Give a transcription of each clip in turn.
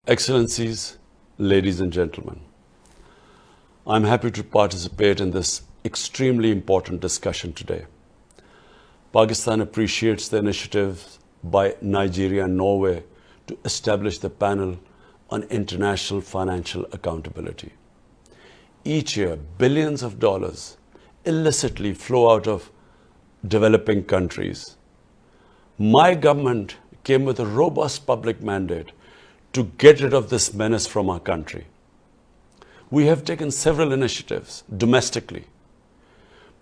Excellencies, ladies and gentlemen, I'm happy to participate in this extremely important discussion today. Pakistan appreciates the initiative by Nigeria and Norway to establish the panel on international financial accountability. Each year, billions of dollars illicitly flow out of developing countries. My government came with a robust public mandate to get rid of this menace from our country. We have taken several initiatives domestically,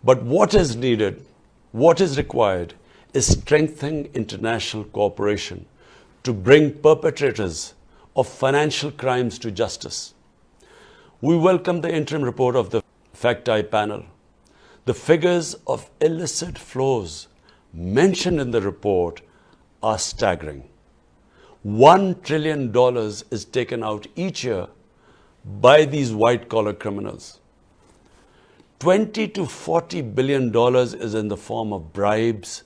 but what is needed, what is required, is strengthening international cooperation to bring perpetrators of financial crimes to justice. We welcome the interim report of the FACT-I panel. The figures of illicit flows mentioned in the report are staggering. $1 trillion is taken out each year by these white-collar criminals. $20 to $40 billion is in the form of bribes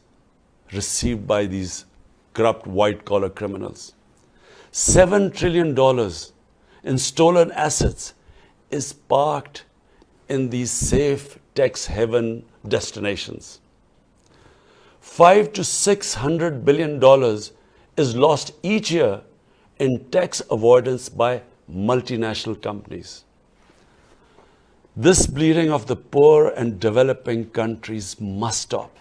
received by these corrupt white-collar criminals. $7 trillion in stolen assets is parked in these safe tax haven destinations. $500 to $600 billion is lost each year in tax avoidance by multinational companies. This bleeding of the poor and developing countries must stop.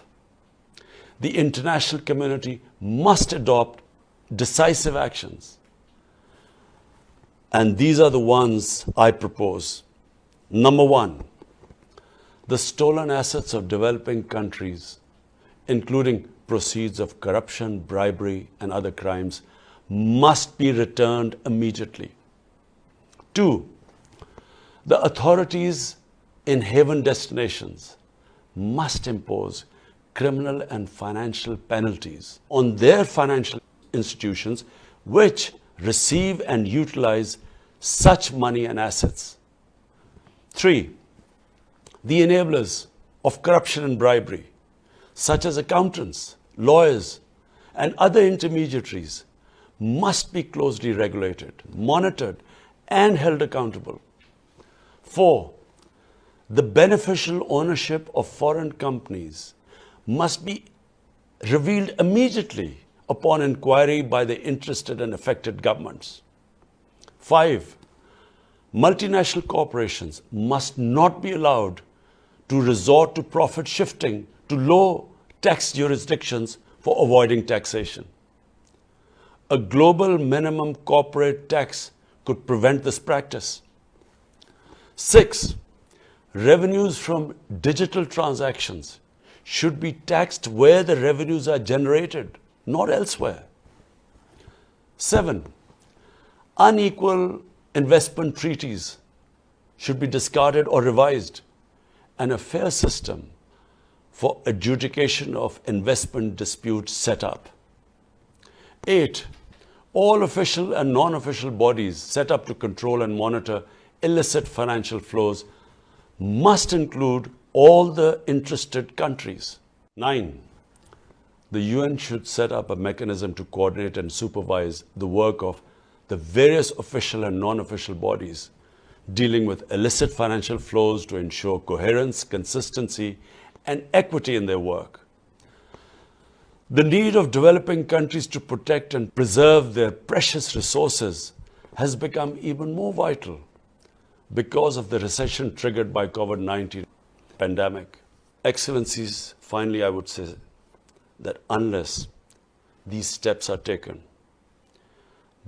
The international community must adopt decisive actions. And these are the ones I propose. Number one, the stolen assets of developing countries, including proceeds of corruption, bribery, and other crimes, must be returned immediately. Two, the authorities in haven destinations must impose criminal and financial penalties on their financial institutions which receive and utilize such money and assets. Three, the enablers of corruption and bribery, such as accountants, lawyers, and other intermediaries, must be closely regulated, monitored, and held accountable. Four, the beneficial ownership of foreign companies must be revealed immediately upon inquiry by the interested and affected governments. Five, multinational corporations must not be allowed to resort to profit shifting to low tax jurisdictions for avoiding taxation. A global minimum corporate tax could prevent this practice. Six, revenues from digital transactions should be taxed where the revenues are generated, not elsewhere. Seven, unequal investment treaties should be discarded or revised, and a fair system for adjudication of investment disputes set up. Eight, all official and non-official bodies set up to control and monitor illicit financial flows must include all the interested countries. Nine, the UN should set up a mechanism to coordinate and supervise the work of the various official and non-official bodies dealing with illicit financial flows to ensure coherence, consistency, and equity in their work. The need of developing countries to protect and preserve their precious resources has become even more vital because of the recession triggered by COVID-19 pandemic. Excellencies, finally, I would say that unless these steps are taken,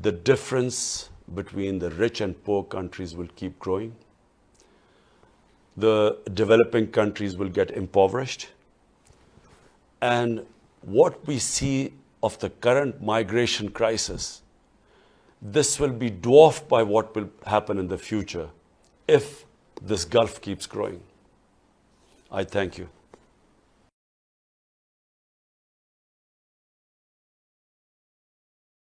the difference between the rich and poor countries will keep growing. The developing countries will get impoverished. And what we see of the current migration crisis, this will be dwarfed by what will happen in the future if this gulf keeps growing. I thank you.